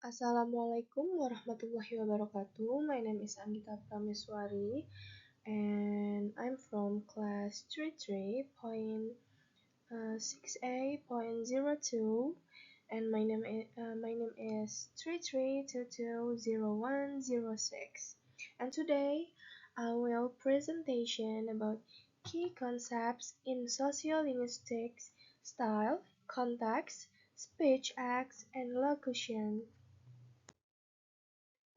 Assalamualaikum warahmatullahi wabarakatuh. My name is Anggita Prameswari and I'm from class 33.6A.02 and my name is 33220106. And today I will presentation about key concepts in sociolinguistics: style, context, speech acts, and locution.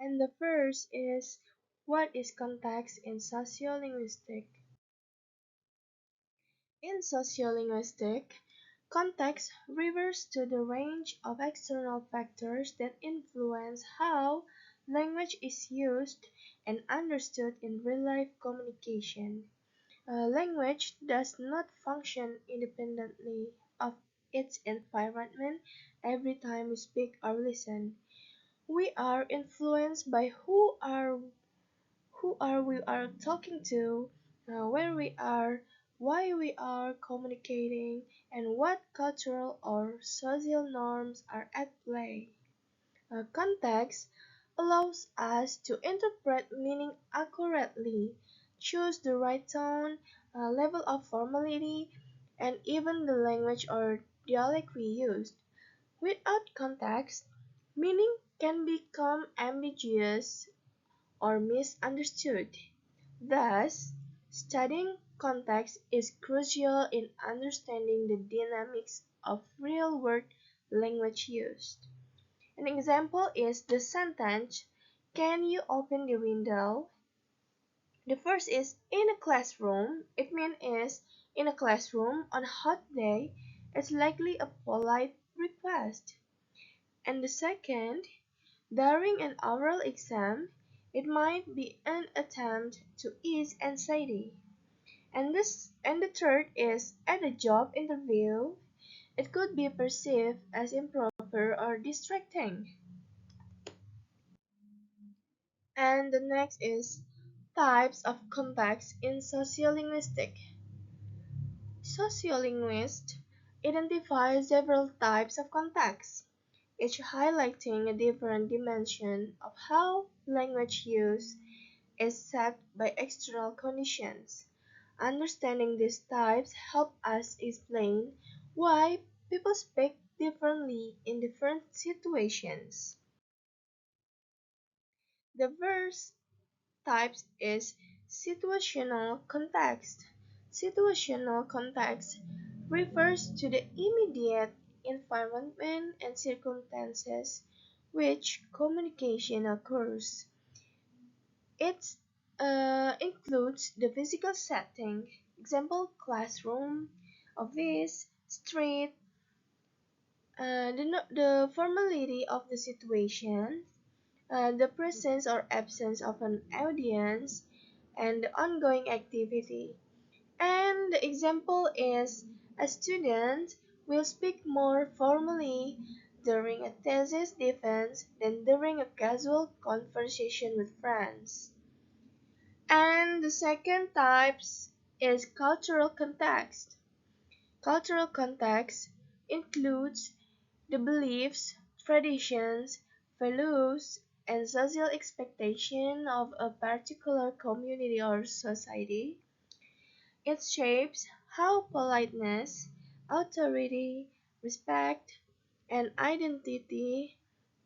And the first is, what is context in sociolinguistics? In sociolinguistics, context refers to the range of external factors that influence how language is used and understood in real-life communication. Language does not function independently of its environment every time we speak or listen. We are influenced by who are we are talking to, where we are, why we are communicating, and what cultural or social norms are at play. Context allows us to interpret meaning accurately, choose the right tone, level of formality, and even the language or dialect we use. Without context, meaning can become ambiguous or misunderstood. Thus, studying context is crucial in understanding the dynamics of real-world language use. An example is the sentence, "Can you open the window?" The first is in a classroom. It means is in a classroom on a hot day. It's likely a polite request. And the second, during an oral exam, it might be an attempt to ease anxiety. And the third is at a job interview, it could be perceived as improper or distracting. And the next is types of context in sociolinguistics. Sociolinguists identify several types of context, each highlighting a different dimension of how language use is shaped by external conditions. Understanding these types help us explain why people speak differently in different situations. The first type is situational context. Situational context refers to the immediate environment and circumstances which communication occurs. It includes the physical setting, example classroom, office, street, the formality of the situation, the presence or absence of an audience, and the ongoing activity. And the example is, a student will speak more formally during a thesis defense than during a casual conversation with friends. And the second type is cultural context. Cultural context includes the beliefs, traditions, values, and social expectation of a particular community or society. It shapes how politeness, authority, respect, and identity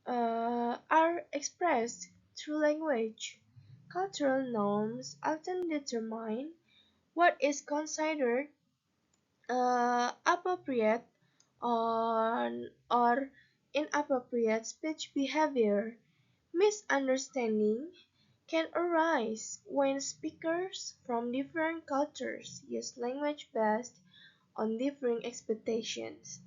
are expressed through language. Cultural norms often determine what is considered appropriate or inappropriate speech behavior. Misunderstanding can arise when speakers from different cultures use language based on differing expectations.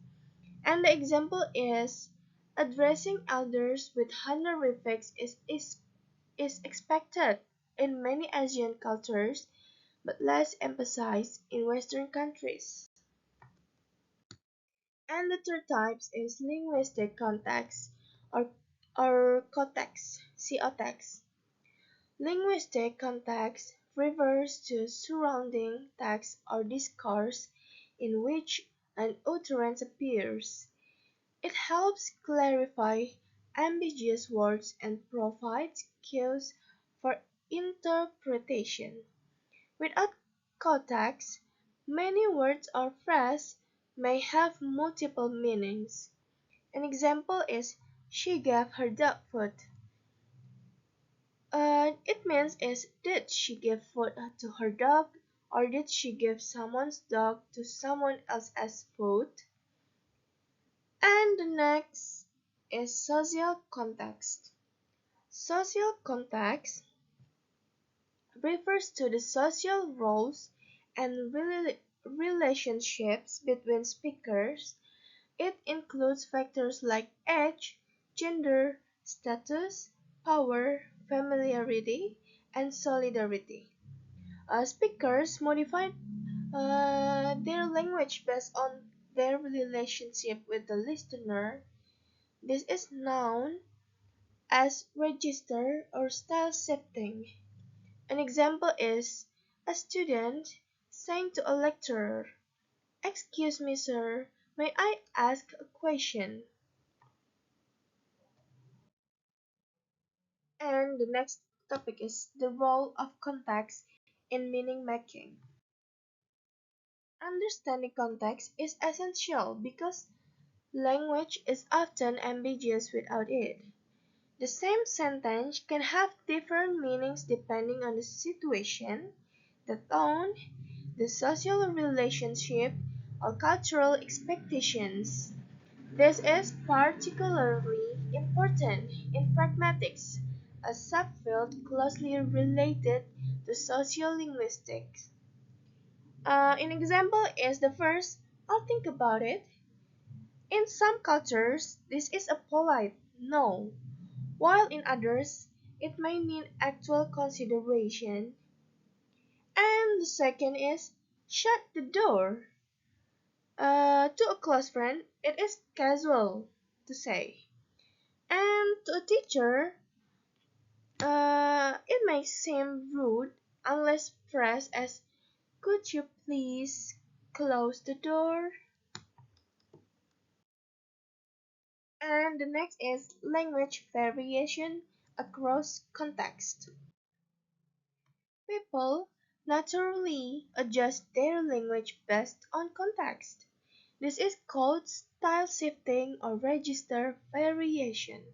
And the example is, addressing elders with honor reflex is expected in many Asian cultures but less emphasized in Western countries. And the third type is linguistic context or, or context, context. Linguistic context refers to surrounding text or discourse in which an utterance appears. It helps clarify ambiguous words and provides cues for interpretation. Without context, many words or phrases may have multiple meanings. An example is she gave her dog food. It means is did she give food to her dog or did she give someone's dog to someone else as food? And the next is social context. Social context refers to the social roles and relationships between speakers. It includes factors like age, gender, status, power, familiarity, and solidarity. Speakers modify their language based on their relationship with the listener. This is known as register or style shifting. An example is a student saying to a lecturer, "Excuse me, sir, may I ask a question?" And the next topic is the role of context in meaning making. Understanding context is essential because language is often ambiguous without it. The same sentence can have different meanings depending on the situation, the tone, the social relationship, or cultural expectations. This is particularly important in pragmatics, a subfield closely related to sociolinguistics. An example is the first, "I'll think about it." In some cultures, this is a polite no, while in others, it may mean actual consideration. And the second is, "shut the door." To a close friend, it is casual to say. And to a teacher, it may seem rude unless phrased as, "Could you please close the door?" And the next is language variation across context. People naturally adjust their language based on context. This is called style shifting or register variation.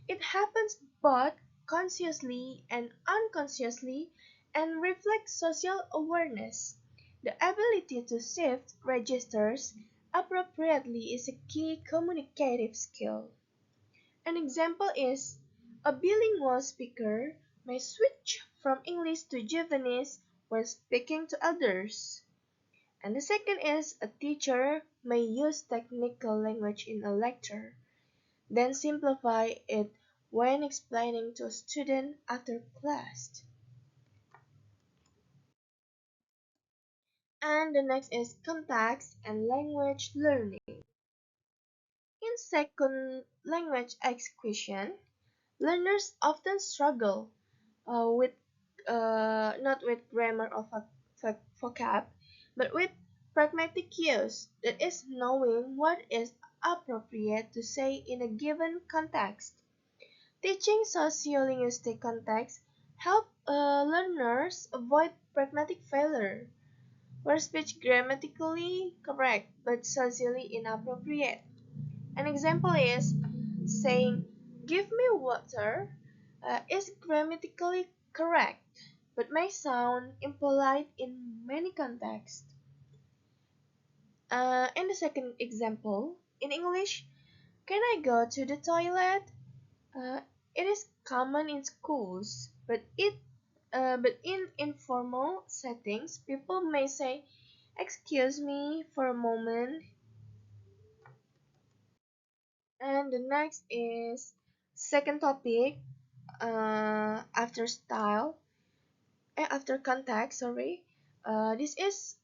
It happens both consciously and unconsciously and reflects social awareness. The ability to shift registers appropriately is a key communicative skill. An example is a bilingual speaker may switch from English to Japanese when speaking to others. And the second is a teacher may use technical language in a lecture, then simplify it when explaining to a student after class. And the next is context and language learning. In second language acquisition, learners often struggle with not with grammar or vocab, but with pragmatic use, that is knowing what is appropriate to say in a given context. Teaching sociolinguistic context help learners avoid pragmatic failure, where speech grammatically correct but socially inappropriate. An example is saying, "Give me water," is grammatically correct, but may sound impolite in many contexts. In the second example, in English, "Can I go to the toilet?" Uh, it is common in schools, but in informal settings, people may say, "Excuse me for a moment." And the next is second topic, after style, after context, sorry. This is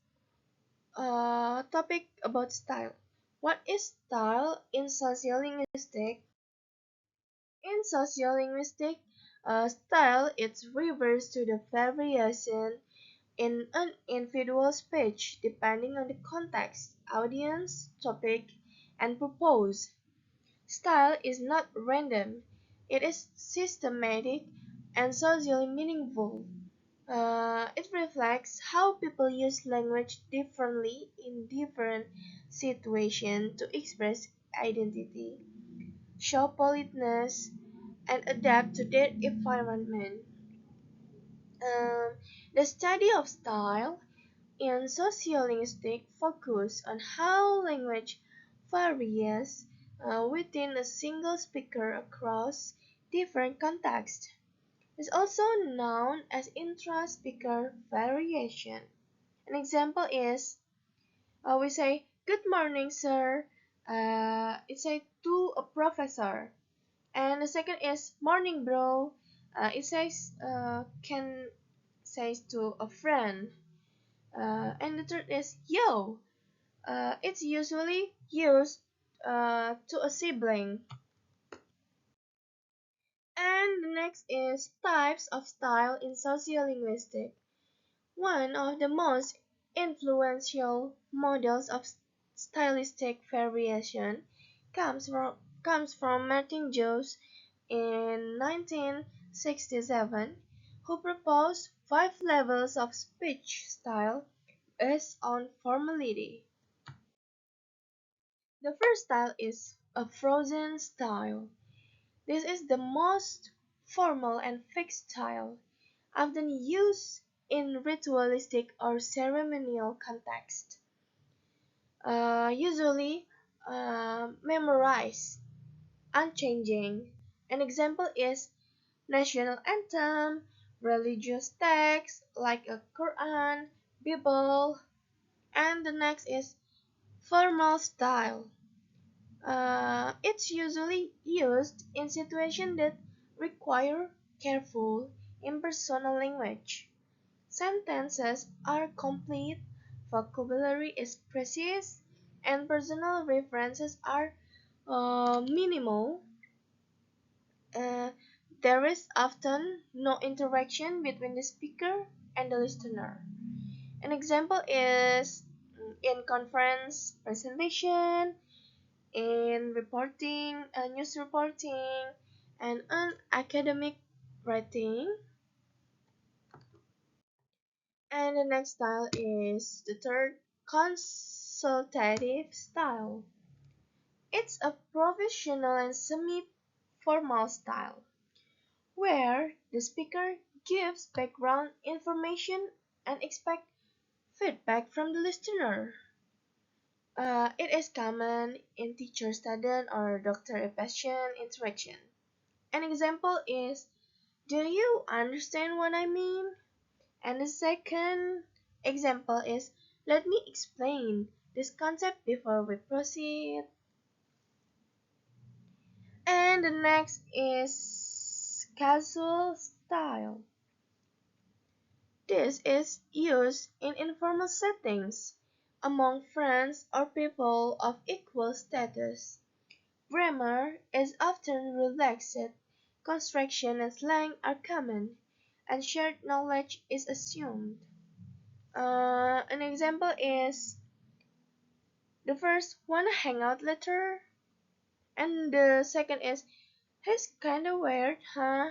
a topic about style. What is style in sociolinguistic? In sociolinguistic, style it refers to the variation in an individual speech depending on the context, audience, topic, and purpose. Style is not random, it is systematic and socially meaningful. It reflects how people use language differently in different situations to express identity, show politeness, and adapt to their environment. Um, the study of style in sociolinguistic focus on how language varies within a single speaker across different contexts. Is also known as intra-speaker variation. An example is we say "Good morning, sir." It's a to a professor, and the second is "Morning, bro." It says can says to a friend, and the third is "Yo." It's usually used to a sibling. And the next is types of style in sociolinguistics. One of the most influential models of stylistic variation comes from Martin Jones in 1967, who proposed 5 levels of speech style based on formality. The first style is a frozen style. This is the most formal and fixed style, often used in ritualistic or ceremonial context. Usually memorized, unchanging. An example is national anthem, religious text like a Quran, Bible, and the next is formal style. It's usually used in situations that require careful, impersonal language. Sentences are complete, vocabulary is precise, and personal references are minimal. Uh, there is often no interaction between the speaker and the listener. An example is in conference presentation, in reporting, news reporting, and on academic writing. And the next style is the third, consultative style. It's a professional and semi-formal style where the speaker gives background information and expects feedback from the listener. It is common in teacher-student or doctor-patient interaction. An example is, "Do you understand what I mean?" And the second example is, "Let me explain this concept before we proceed." And the next is casual style. This is used in informal settings among friends or people of equal status. Grammar is often relaxed, construction and slang are common, and shared knowledge is assumed. An example is the first "wanna hang out later?" and the second is "he's kinda weird, huh?"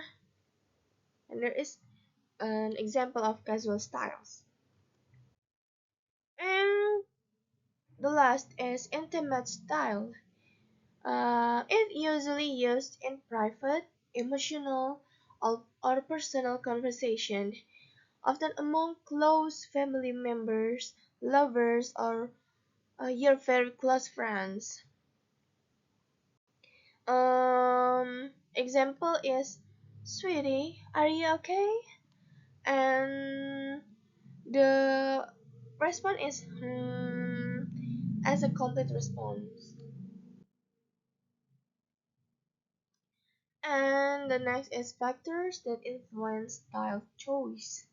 And there is an example of casual styles. And the last is intimate style. It usually used in private, emotional, or personal conversation, often among close family members, lovers, or your very close friends. Example is, "Sweetie, are you okay?" And the response is as a complete response. And the next is factors that influence style choice.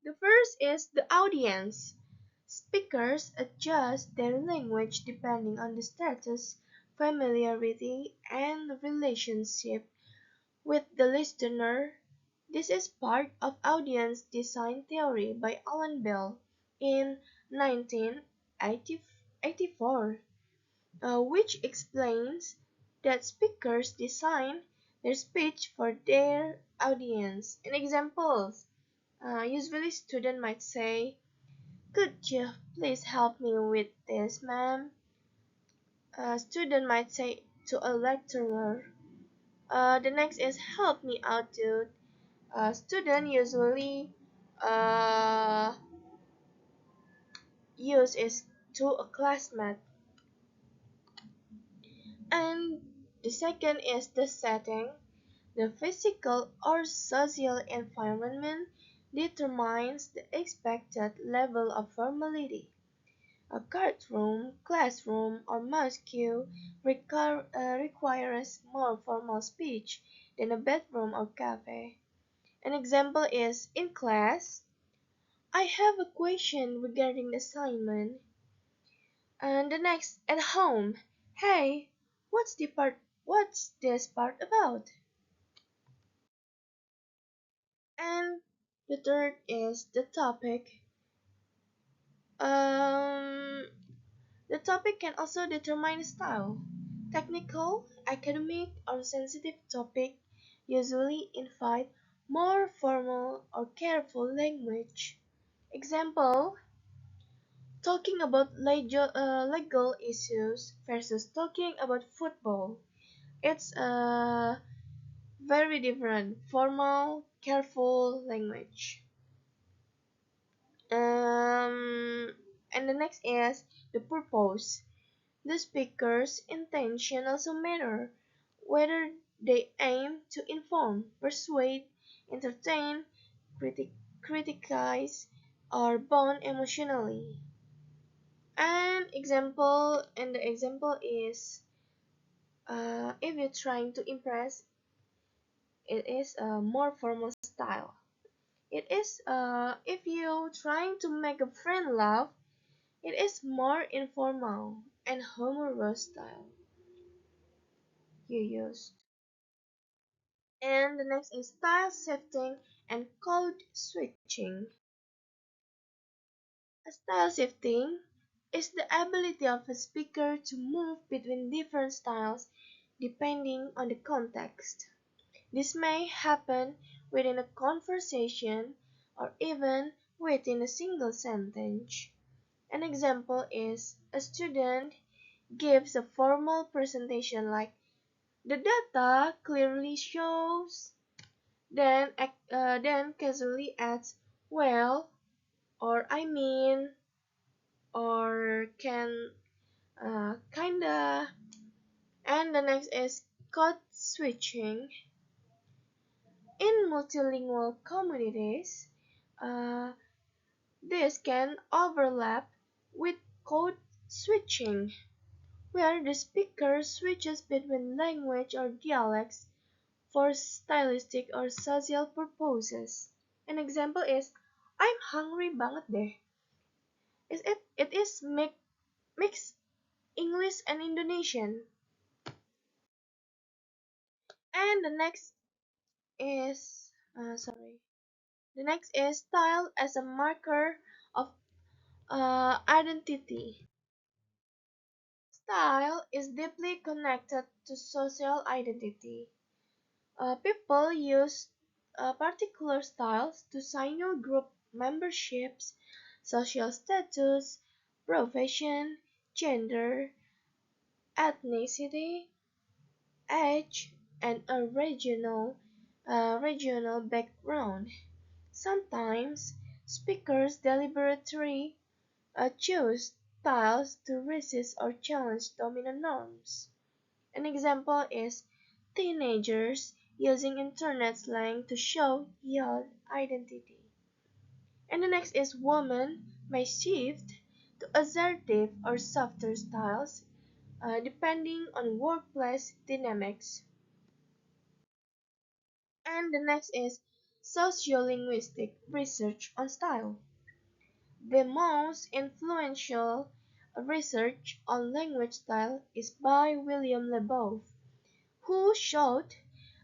The first is the audience. Speakers adjust their language depending on the status, familiarity, and relationship with the listener. This is part of audience design theory by Alan Bell in 1984. which explains that speakers design their speech for their audience. In examples, usually student might say, "Could you please help me with this, ma'am?" A student might say to a lecturer. The next is "Help me out, dude." A student usually uh, use is to a classmate. And the second is the setting. The physical or social environment determines the expected level of formality. A courtroom, classroom, or mosque requires more formal speech than a bedroom or cafe. An example is in class, "I have a question regarding the assignment." And the next at home, "Hey, what's this part about?" And the third is the topic. Um, the topic can also determine style. Technical, academic, or sensitive topic usually invite more formal or careful language. Example, talking about legal issues versus talking about football. It's very different, formal, careful language. And the next is the purpose. The speaker's intention also matter, whether they aim to inform, persuade, entertain, criticize, or bond emotionally. And the example is if you're trying to impress, it is a more formal style. It is if you're trying to make a friend laugh, it is more informal and humorous style you use. And the next is style shifting and code switching. A style shifting is the ability of a speaker to move between different styles depending on the context. This may happen within a conversation or even within a single sentence. An example is a student gives a formal presentation like, "The data clearly shows," then casually adds, "Well," or "I mean," or "can," kinda. And the next is code switching. In multilingual communities, uh, this can overlap with code switching, where the speaker switches between language or dialects for stylistic or social purposes. An example is, "I'm hungry banget deh." It is mix English and Indonesian. And the next is sorry. The next is style as a marker of identity. Style is deeply connected to social identity. People use particular styles to signal group memberships, social status, profession, gender, ethnicity, age, and a regional background. Sometimes speakers deliberately choose styles to resist or challenge dominant norms. An example is teenagers using internet slang to show young identity. And the next is women may shift to assertive or softer styles depending on workplace dynamics. And the next is sociolinguistic research on style. The most influential research on language style is by William Leboeuf, who showed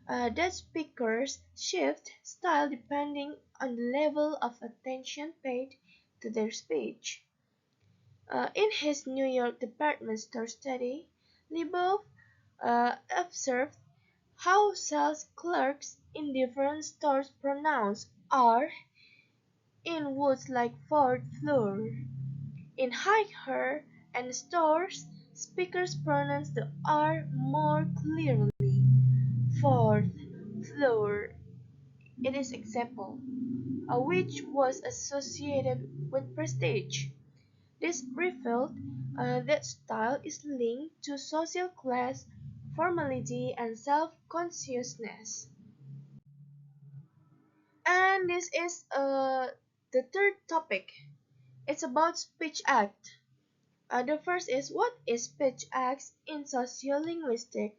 that speakers shift style depending on the level of attention paid to their speech. In his New York department store study, Leboeuf observed how sales clerks in different stores pronounce R in words like fourth floor. In higher end stores, speakers pronounce the R more clearly. Fourth floor. It is example, which was associated with prestige. This revealed that style is linked to social class, formality, and self-consciousness. And this is the third topic. It's about speech act. The first is what is speech acts in sociolinguistic?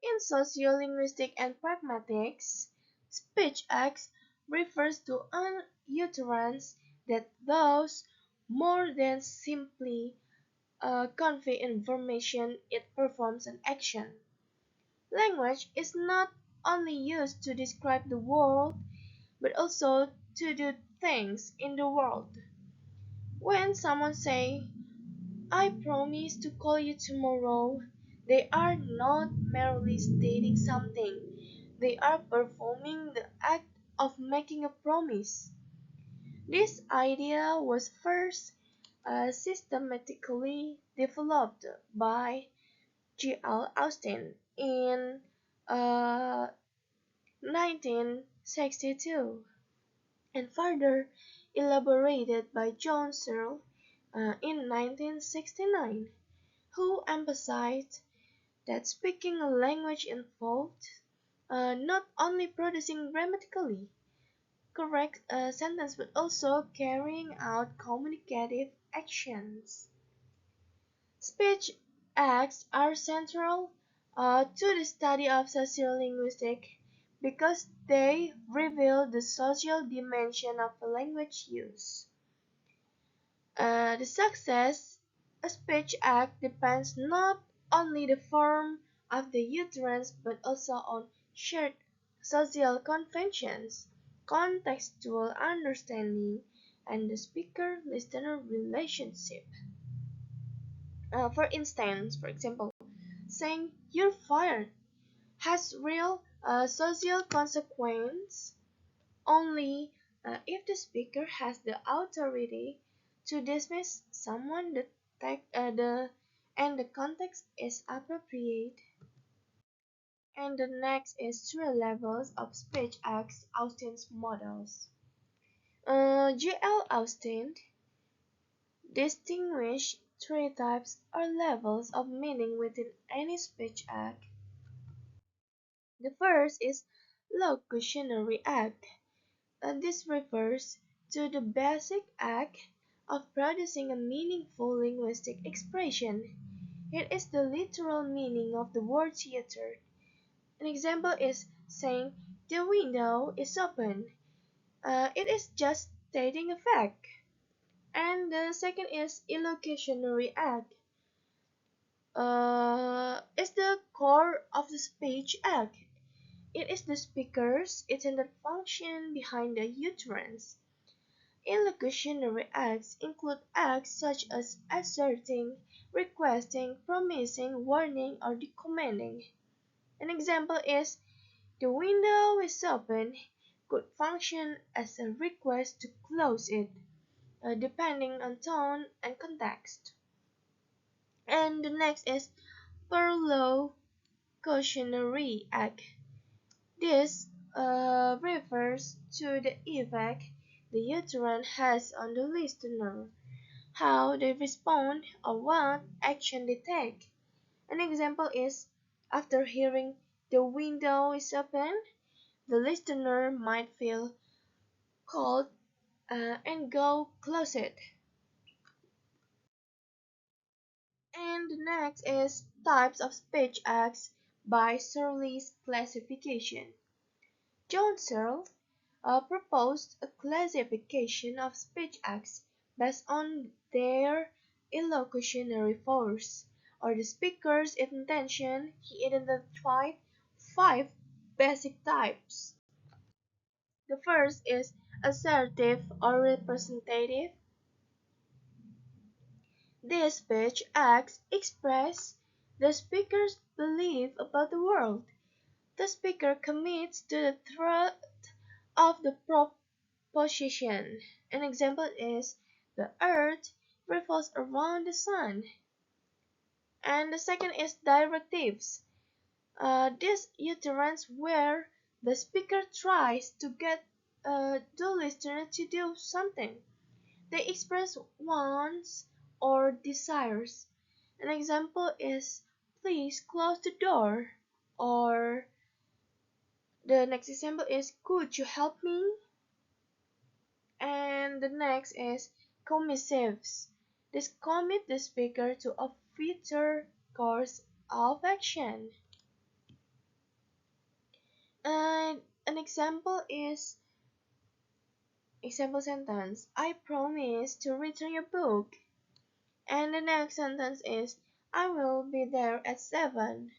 In sociolinguistic and pragmatics, speech acts refers to an utterance that does more than simply convey information, it performs an action. Language is not only used to describe the world, but also to do things in the world. When someone say, I promise to call you tomorrow, they are not merely stating something, they are performing the act of making a promise. This idea was first systematically developed by G.L. Austin in uh, 1962 and further elaborated by John Searle in 1969, who emphasized that speaking a language involved not only producing grammatically correct sentence but also carrying out communicative actions. Speech acts are central to the study of sociolinguistics because they reveal the social dimension of language use. The success of speech act depends not only the form of the utterance but also on shared social conventions, contextual understanding, and the speaker-listener relationship. For example, saying "you're fired" has real social consequence only if the speaker has the authority to dismiss someone and the context is appropriate. And the next is three levels of speech acts Austin's models. G.L. Austin distinguished three types or levels of meaning within any speech act. The first is locutionary act, and this refers to the basic act of producing a meaningful linguistic expression. It is the literal meaning of the words uttered. An example is saying the window is open. It is just stating a fact. And the second is illocutionary act. It's the core of the speech act. It is the speaker's intended function behind the utterance. Illocutionary acts include acts such as asserting, requesting, promising, warning, or recommending. An example is the window is open could function as a request to close it, depending on tone and context. And the next is perlocutionary act. This refers to the effect the utterance has on the listener, how they respond, or what action they take. An example is after hearing the window is open, the listener might feel cold and go close it. And the next is types of speech acts by Searle's classification. John Searle proposed a classification of speech acts based on their illocutionary force, or the speaker's intention. He identified five basic types. The first is assertive or representative. These speech acts express the speaker's belief about the world. The speaker commits to the truth of the proposition. An example is the earth revolves around the sun. And the second is directives. This utterance where the speaker tries to get the listener to do something. They express wants or desires. An example is please close the door, or the next example is could you help me? And the next is commissives. This commit the speaker to a future course of action. And an example is example sentence I promise to return your book. And the next sentence is I will be there at 7.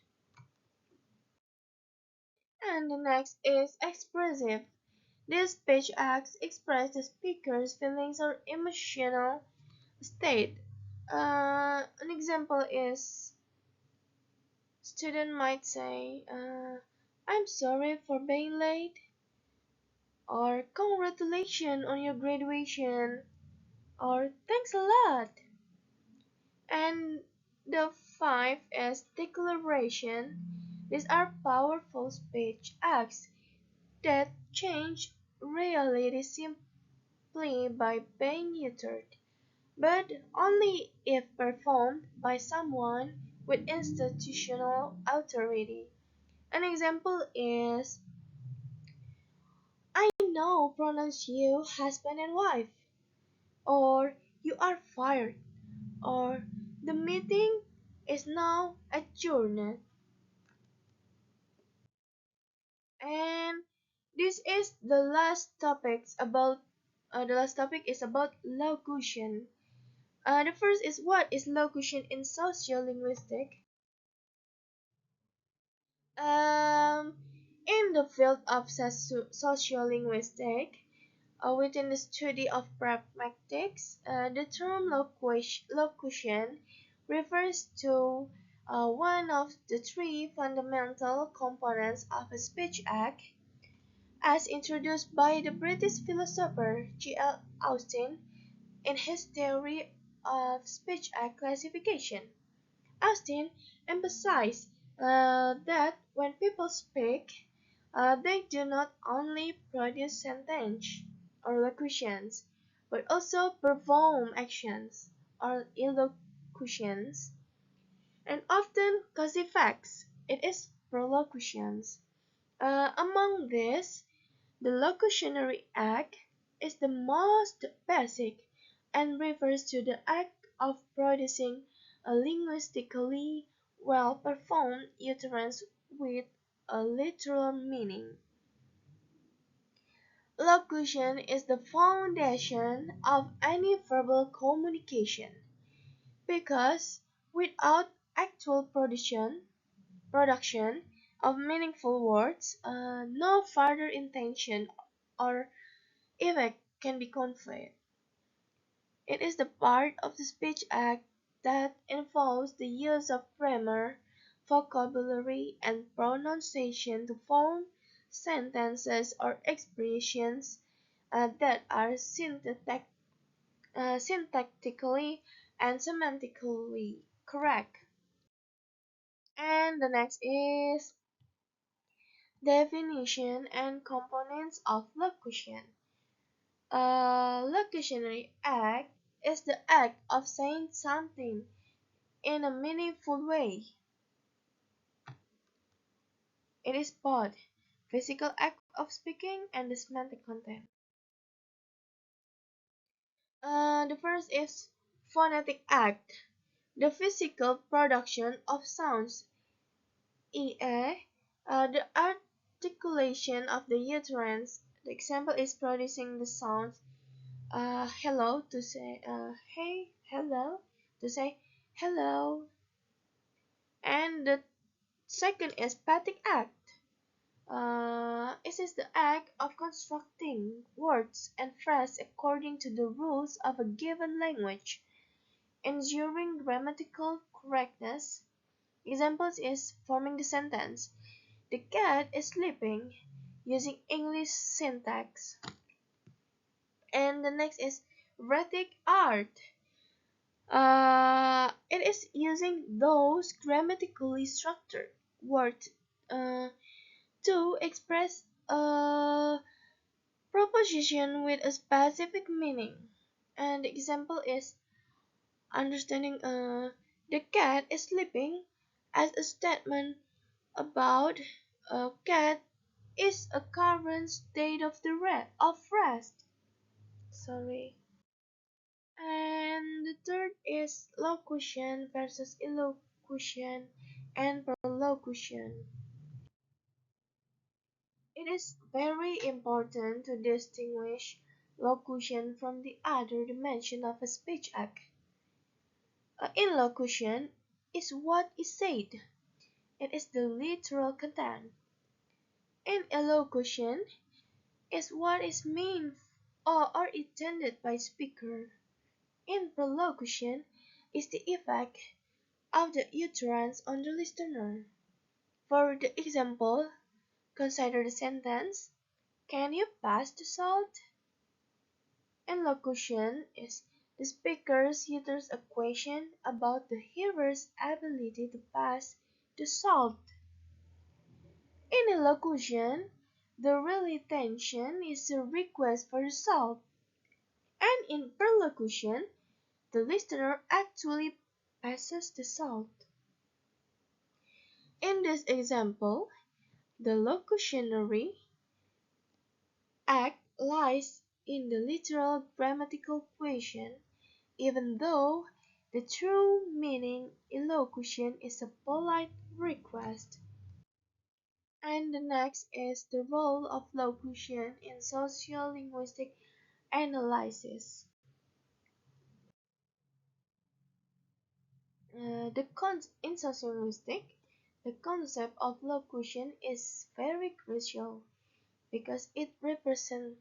And the next is expressive. These speech acts express the speaker's feelings or emotional state. An example is student might say, I'm sorry for being late, or congratulations on your graduation, or thanks a lot. And the five is declaration. These are powerful speech acts that change reality simply by being uttered, but only if performed by someone with institutional authority. An example is I now pronounce you husband and wife, or you are fired, or the meeting is now adjourned. And this is the last topic is about locution. The first is what is locution in sociolinguistic? Um, in the field of sociolinguistic, within the study of pragmatics, the term locution refers to one of the three fundamental components of a speech act, as introduced by the British philosopher G.L. Austin in his theory of speech act classification. Austin emphasized that when people speak, they do not only produce sentences or locutions, but also perform actions or illocutions, and often cause effects. It is prolocutions. Among these, the locutionary act is the most basic and refers to the act of producing a linguistically well-performed utterance with a literal meaning. Locution is the foundation of any verbal communication because without actual production of meaningful words, no further intention or effect can be conveyed. It is the part of the speech act that involves the use of grammar, vocabulary, and pronunciation to form sentences or expressions that are syntactically and semantically correct. And the next is definition and components of locution. A locutionary act is the act of saying something in a meaningful way. It is both physical act of speaking and the semantic content. The first is phonetic act, the physical production of sounds, e.a. The articulation of the utterance. The example is producing the sounds hello to say hey, hello to say hello. And the second is pathetic act. It is the act of constructing words and phrases according to the rules of a given language. ensuring grammatical correctness. Examples is forming the sentence. The cat is sleeping using English syntax. And the next is rhetoric art. It is using those grammatically structured words uh, to express a proposition with a specific meaning. And the example is understanding the cat is sleeping as a statement about a cat is a current state of of rest. Sorry. And the third is locution versus illocution and perlocution. It is very important to distinguish locution from the other dimension of a speech act. Illocution is what is said. It is the literal content. And illocution is what is meant or intended by speaker. In perlocution is the effect of the utterance on the listener. For the example, consider the sentence, can you pass the salt? Elocution is the speaker utters a question about the hearer's ability to pass the salt. In elocution, the real intention is a request for the salt, and in perlocution, the listener actually passes the salt. In this example, the locutionary act lies in the literal grammatical question, even though the true meaning elocution is a polite request. And the next is the role of locution in sociolinguistic analysis. In sociolinguistic, the concept of locution is very crucial because it represents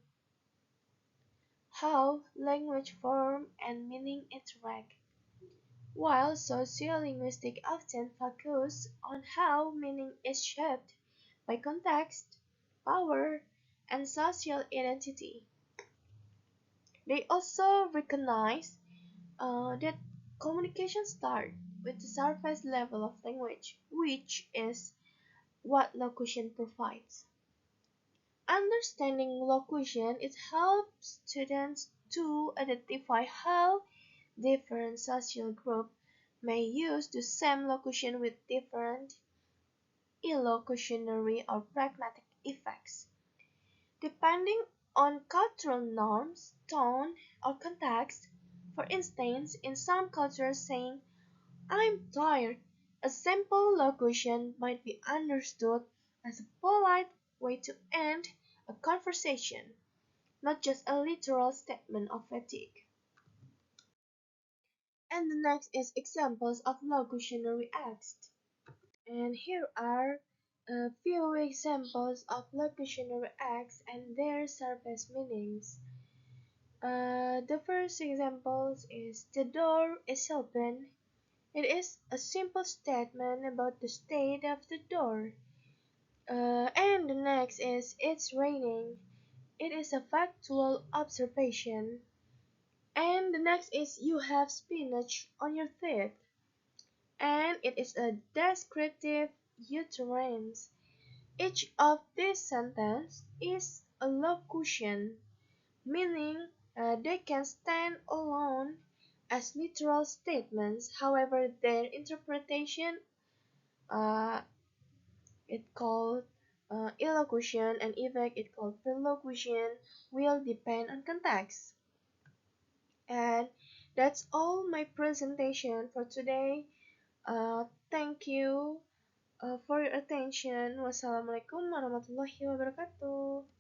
how language form and meaning interact, while sociolinguistics often focus on how meaning is shaped by context, power, and social identity. They also recognize that communication starts with the surface level of language, which is what locution provides. Understanding locution it helps students to identify how different social groups may use the same locution with different illocutionary or pragmatic effects, depending on cultural norms, tone, or context. For instance, in some cultures saying, I'm tired, a simple locution might be understood as a polite way to end a conversation, not just a literal statement of fatigue. And the next is examples of locutionary acts. And here are a few examples of locutionary acts and their surface meanings. The first example is the door is open. It is a simple statement about the state of the door. And the next is it's raining. It is a factual observation. And the next is you have spinach on your teeth. And it is a descriptive utterance. Each of these sentences is a locution, meaning they can stand alone as literal statements. However, their interpretation, uh, it called illocution, and effect, it called perlocution, will depend on context. And that's all my presentation for today. Thank you for your attention. Wassalamualaikum warahmatullahi wabarakatuh.